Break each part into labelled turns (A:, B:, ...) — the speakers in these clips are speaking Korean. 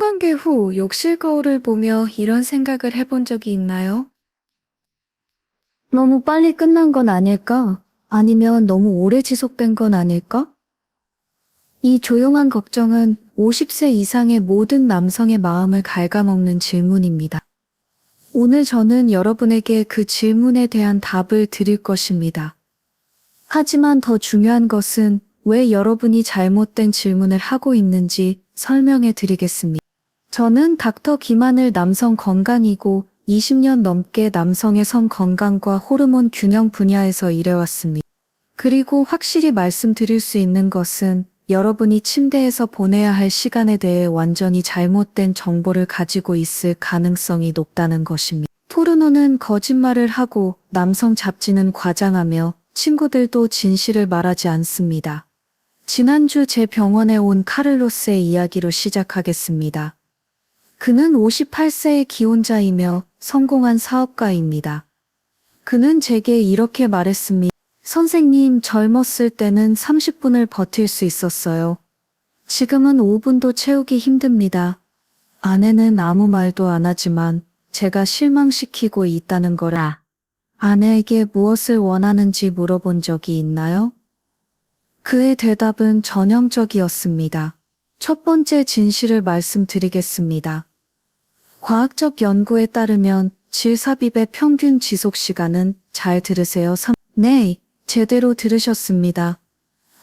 A: 성관계 후 욕실 거울을 보며 이런 생각을 해본 적이 있나요? 너무 빨리 끝난 건 아닐까? 아니면 너무 오래 지속된 건 아닐까? 이 조용한 걱정은 50세 이상의 모든 남성의 마음을 갉아먹는 질문입니다. 오늘 저는 여러분에게 그 질문에 대한 답을 드릴 것입니다. 하지만 더 중요한 것은 왜 여러분이 잘못된 질문을 하고 있는지 설명해 드리겠습니다. 저는 닥터 김하늘 남성 건강이고 20년 넘게 남성의 성 건강과 호르몬 균형 분야에서 일해왔습니다. 그리고 확실히 말씀드릴 수 있는 것은 여러분이 침대에서 보내야 할 시간에 대해 완전히 잘못된 정보를 가지고 있을 가능성이 높다는 것입니다. 포르노는 거짓말을 하고 남성 잡지는 과장하며 친구들도 진실을 말하지 않습니다. 지난주 제 병원에 온 카를로스의 이야기로 시작하겠습니다. 그는 58세의 기혼자이며 성공한 사업가입니다. 그는 제게 이렇게 말했습니다. 선생님, 젊었을 때는 30분을 버틸 수 있었어요. 지금은 5분도 채우기 힘듭니다. 아내는 아무 말도 안 하지만 제가 실망시키고 있다는 거라. 아내에게 무엇을 원하는지 물어본 적이 있나요? 그의 대답은 전형적이었습니다. 첫 번째 진실을 말씀드리겠습니다. 과학적 연구에 따르면 질삽입의 평균 지속 시간은 잘 들으세요. 네, 제대로 들으셨습니다.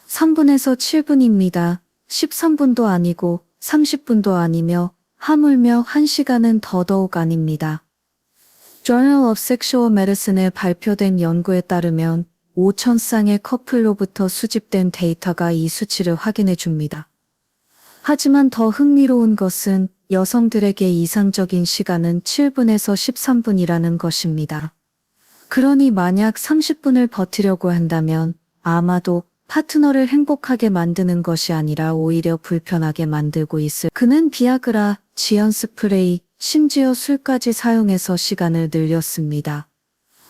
A: 3분에서 7분입니다. 13분도 아니고 30분도 아니며 하물며 1시간은 더더욱 아닙니다. Journal of Sexual Medicine에 발표된 연구에 따르면 5,000쌍의 커플로부터 수집된 데이터가 이 수치를 확인해 줍니다. 하지만 더 흥미로운 것은 여성들에게 이상적인 시간은 7분에서 13분이라는 것입니다. 그러니 만약 30분을 버티려고 한다면 아마도 파트너를 행복하게 만드는 것이 아니라 오히려 불편하게 만들고 있을. 그는 비아그라, 지연 스프레이, 심지어 술까지 사용해서 시간을 늘렸습니다.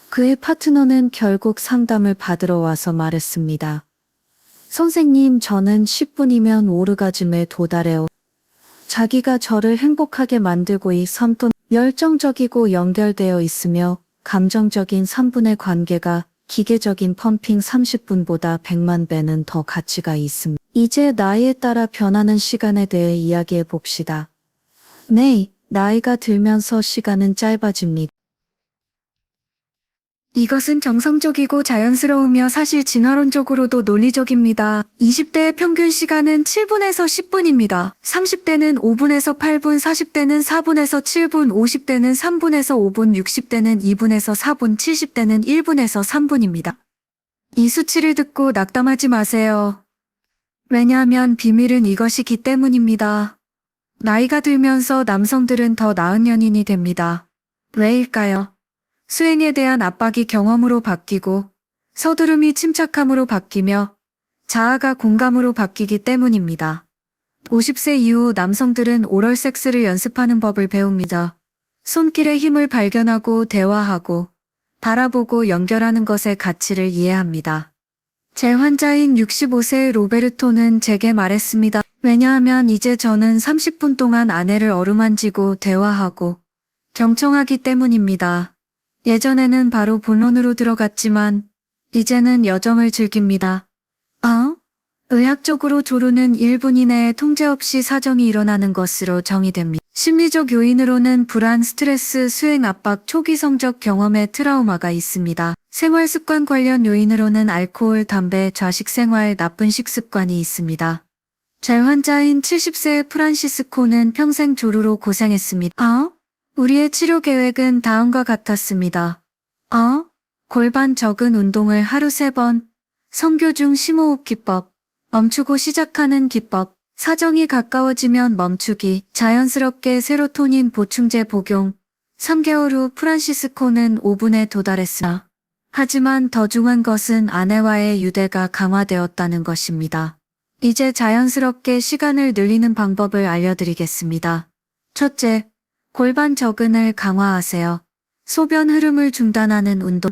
A: 그의 파트너는 결국 상담을 받으러 와서 말했습니다. 선생님, 저는 10분이면 오르가즘에 도달해요. 자기가 저를 행복하게 만들고 이 섬도 열정적이고 연결되어 있으며 감정적인 3분의 관계가 기계적인 펌핑 30분보다 100만 배는 더 가치가 있습니다. 이제 나이에 따라 변하는 시간에 대해 이야기해 봅시다. 네, 나이가 들면서 시간은 짧아집니다. 이것은 정상적이고 자연스러우며 사실 진화론적으로도 논리적입니다. 20대의 평균 시간은 7분에서 10분입니다. 30대는 5분에서 8분, 40대는 4분에서 7분, 50대는 3분에서 5분, 60대는 2분에서 4분, 70대는 1분에서 3분입니다. 이 수치를 듣고 낙담하지 마세요. 왜냐하면 비밀은 이것이기 때문입니다. 나이가 들면서 남성들은 더 나은 연인이 됩니다. 왜일까요? 수행에 대한 압박이 경험으로 바뀌고 서두름이 침착함으로 바뀌며 자아가 공감으로 바뀌기 때문입니다. 50세 이후 남성들은 오럴 섹스를 연습하는 법을 배웁니다. 손길의 힘을 발견하고 대화하고 바라보고 연결하는 것의 가치를 이해합니다. 제 환자인 65세의 로베르토는 제게 말했습니다. 왜냐하면 이제 저는 30분 동안 아내를 어루만지고 대화하고 경청하기 때문입니다. 예전에는 바로 본론으로 들어갔지만 이제는 여정을 즐깁니다. 의학적으로 조루는 1분 이내에 통제 없이 사정이 일어나는 것으로 정의됩니다. 심리적 요인으로는 불안, 스트레스, 수행 압박, 초기 성적 경험의 트라우마가 있습니다. 생활 습관 관련 요인으로는 알코올, 담배, 좌식 생활, 나쁜 식습관이 있습니다. 제 환자인 70세의 프란시스코는 평생 조루로 고생했습니다. 우리의 치료 계획은 다음과 같았습니다. 골반 적은 운동을 하루 3번, 성교 중 심호흡 기법, 멈추고 시작하는 기법, 사정이 가까워지면 멈추기, 자연스럽게 세로토닌 보충제 복용. 3개월 후 프란시스코는 5분에 도달했으나 하지만 더 중요한 것은 아내와의 유대가 강화되었다는 것입니다. 이제 자연스럽게 시간을 늘리는 방법을 알려드리겠습니다. 첫째, 골반 저근을 강화하세요. 소변 흐름을 중단하는 운동.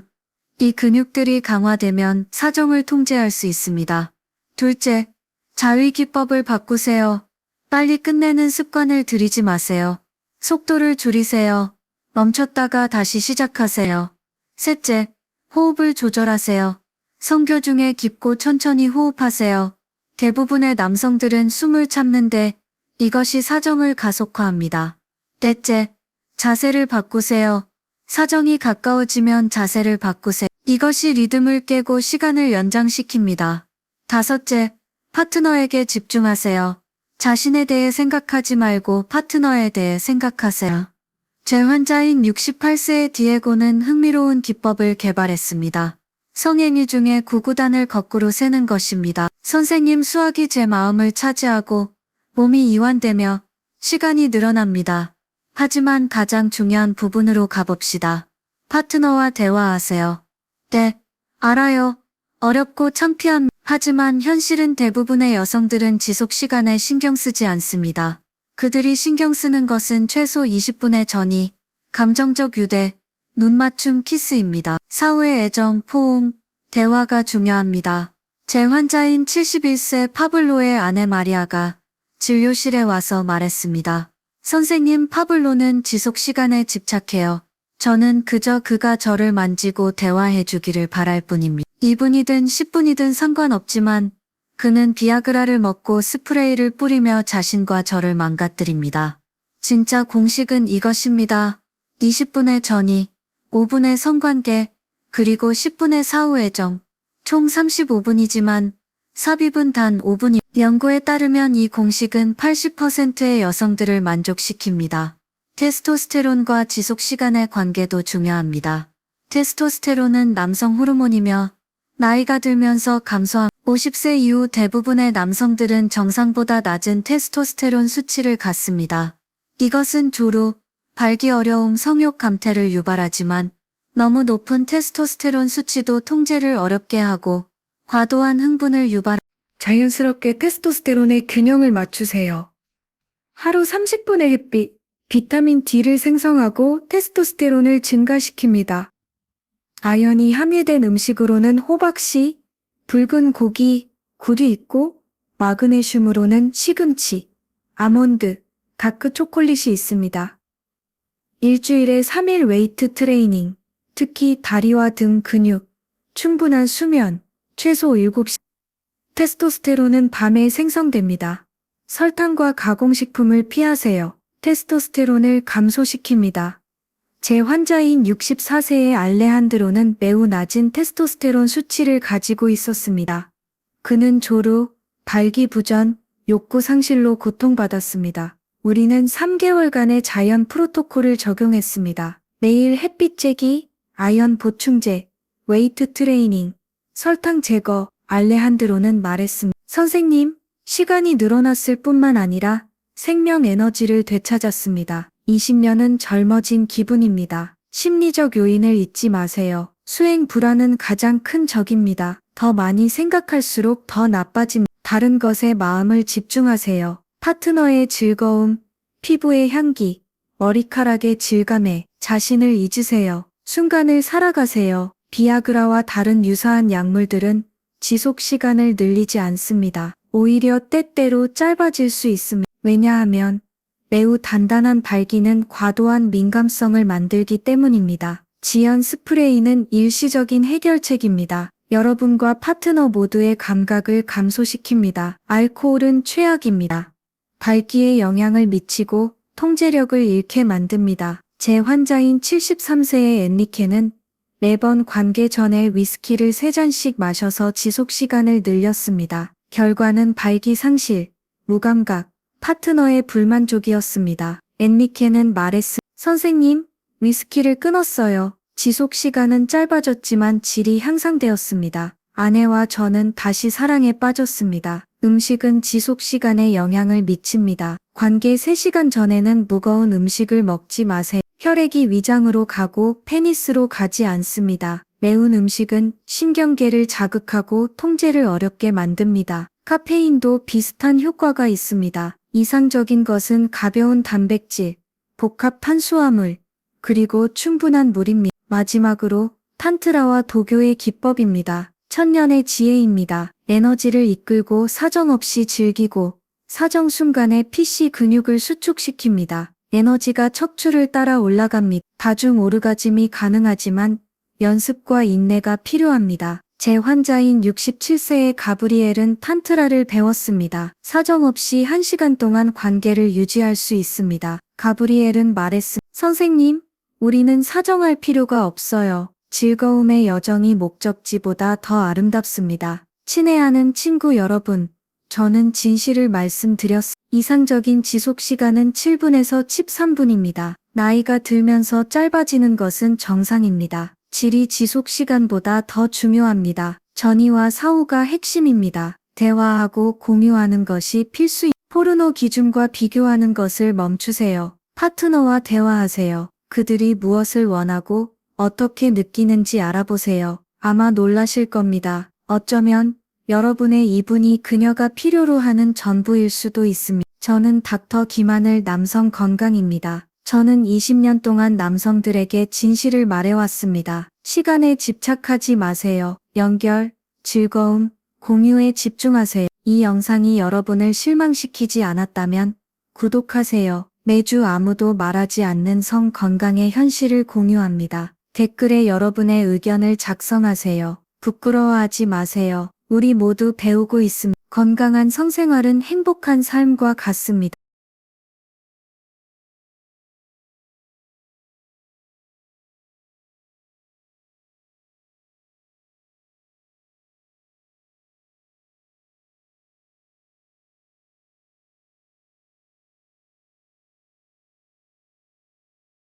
A: 이 근육들이 강화되면 사정을 통제할 수 있습니다. 둘째, 자위 기법을 바꾸세요. 빨리 끝내는 습관을 들이지 마세요. 속도를 줄이세요. 멈췄다가 다시 시작하세요. 셋째, 호흡을 조절하세요. 성교 중에 깊고 천천히 호흡하세요. 대부분의 남성들은 숨을 참는데 이것이 사정을 가속화합니다. 넷째, 자세를 바꾸세요. 사정이 가까워지면 자세를 바꾸세요. 이것이 리듬을 깨고 시간을 연장시킵니다. 다섯째, 파트너에게 집중하세요. 자신에 대해 생각하지 말고 파트너에 대해 생각하세요. 제 환자인 68세의 디에고는 흥미로운 기법을 개발했습니다. 성행위 중에 구구단을 거꾸로 세는 것입니다. 선생님, 수학이 제 마음을 차지하고 몸이 이완되며 시간이 늘어납니다. 하지만 가장 중요한 부분으로 가봅시다. 파트너와 대화하세요. 네, 알아요. 어렵고 창피한, 하지만 현실은 대부분의 여성들은 지속 시간에 신경 쓰지 않습니다. 그들이 신경 쓰는 것은 최소 20분의 전이, 감정적 유대, 눈 맞춤 키스입니다. 사후의 애정, 포옹, 대화가 중요합니다. 제 환자인 71세 파블로의 아내 마리아가 진료실에 와서 말했습니다. 선생님, 파블로는 지속 시간에 집착해요. 저는 그저 그가 저를 만지고 대화해 주기를 바랄 뿐입니다. 2분이든 10분이든 상관없지만 그는 비아그라를 먹고 스프레이를 뿌리며 자신과 저를 망가뜨립니다. 진짜 공식은 이것입니다. 20분의 전이, 5분의 성관계, 그리고 10분의 사후 애정, 총 35분이지만 삽입은 단 5분이. 연구에 따르면 이 공식은 80%의 여성들을 만족시킵니다. 테스토스테론과 지속 시간의 관계도 중요합니다. 테스토스테론은 남성 호르몬이며 나이가 들면서 감소함. 50세 이후 대부분의 남성들은 정상보다 낮은 테스토스테론 수치를 갖습니다. 이것은 조루, 발기 어려움, 성욕 감퇴를 유발하지만 너무 높은 테스토스테론 수치도 통제를 어렵게 하고 과도한 흥분을 유발. 자연스럽게 테스토스테론의 균형을 맞추세요. 하루 30분의 햇빛, 비타민 D를 생성하고 테스토스테론을 증가시킵니다. 아연이 함유된 음식으로는 호박씨, 붉은 고기, 굴이 있고 마그네슘으로는 시금치, 아몬드, 다크 초콜릿이 있습니다. 일주일에 3일 웨이트 트레이닝, 특히 다리와 등 근육, 충분한 수면, 최소 7시. 테스토스테론은 밤에 생성됩니다. 설탕과 가공식품을 피하세요. 테스토스테론을 감소시킵니다. 제 환자인 64세의 알레한드로는 매우 낮은 테스토스테론 수치를 가지고 있었습니다. 그는 조루, 발기부전, 욕구 상실로 고통받았습니다. 우리는 3개월간의 자연 프로토콜을 적용했습니다. 매일 햇빛 쬐기, 아연 보충제, 웨이트 트레이닝, 설탕 제거. 알레한드로는 말했습니다. 선생님, 시간이 늘어났을 뿐만 아니라 생명 에너지를 되찾았습니다. 20년은 젊어진 기분입니다. 심리적 요인을 잊지 마세요. 수행 불안은 가장 큰 적입니다. 더 많이 생각할수록 더 나빠집니다. 다른 것에 마음을 집중하세요. 파트너의 즐거움, 피부의 향기, 머리카락의 질감에 자신을 잊으세요. 순간을 살아가세요. 비아그라와 다른 유사한 약물들은 지속 시간을 늘리지 않습니다. 오히려 때때로 짧아질 수 있습니다. 왜냐하면 매우 단단한 발기는 과도한 민감성을 만들기 때문입니다. 지연 스프레이는 일시적인 해결책입니다. 여러분과 파트너 모두의 감각을 감소시킵니다. 알코올은 최악입니다. 발기에 영향을 미치고 통제력을 잃게 만듭니다. 제 환자인 73세의 엔리케는 매번 관계 전에 위스키를 3잔씩 마셔서 지속 시간을 늘렸습니다. 결과는 발기 상실, 무감각, 파트너의 불만족이었습니다. 엔리케는 말했습니다. 선생님, 위스키를 끊었어요. 지속 시간은 짧아졌지만 질이 향상되었습니다. 아내와 저는 다시 사랑에 빠졌습니다. 음식은 지속 시간에 영향을 미칩니다. 관계 3시간 전에는 무거운 음식을 먹지 마세요. 혈액이 위장으로 가고 페니스로 가지 않습니다. 매운 음식은 신경계를 자극하고 통제를 어렵게 만듭니다. 카페인도 비슷한 효과가 있습니다. 이상적인 것은 가벼운 단백질, 복합 탄수화물, 그리고 충분한 물입니다. 마지막으로 탄트라와 도교의 기법입니다. 천년의 지혜입니다. 에너지를 이끌고 사정없이 즐기고 사정 순간에 PC 근육을 수축시킵니다. 에너지가 척추를 따라 올라갑니다. 다중 오르가즘이 가능하지만 연습과 인내가 필요합니다. 제 환자인 67세의 가브리엘은 탄트라를 배웠습니다. 사정없이 1시간 동안 관계를 유지할 수 있습니다. 가브리엘은 말했습니다. 선생님, 우리는 사정할 필요가 없어요. 즐거움의 여정이 목적지보다 더 아름답습니다. 친애하는 친구 여러분, 저는 진실을 말씀드렸습니다. 이상적인 지속 시간은 7분에서 13분입니다. 나이가 들면서 짧아지는 것은 정상입니다. 질이 지속 시간보다 더 중요합니다. 전이와 사후가 핵심입니다. 대화하고 공유하는 것이 필수입니다. 포르노 기준과 비교하는 것을 멈추세요. 파트너와 대화하세요. 그들이 무엇을 원하고 어떻게 느끼는지 알아보세요. 아마 놀라실 겁니다. 어쩌면 여러분의 이분이 그녀가 필요로 하는 전부일 수도 있습니다. 저는 닥터 김하늘 남성 건강입니다. 저는 20년 동안 남성들에게 진실을 말해왔습니다. 시간에 집착하지 마세요. 연결, 즐거움, 공유에 집중하세요. 이 영상이 여러분을 실망시키지 않았다면 구독하세요. 매주 아무도 말하지 않는 성 건강의 현실을 공유합니다. 댓글에 여러분의 의견을 작성하세요. 부끄러워하지 마세요. 우리 모두 배우고 있습니다. 건강한 성생활은 행복한 삶과 같습니다.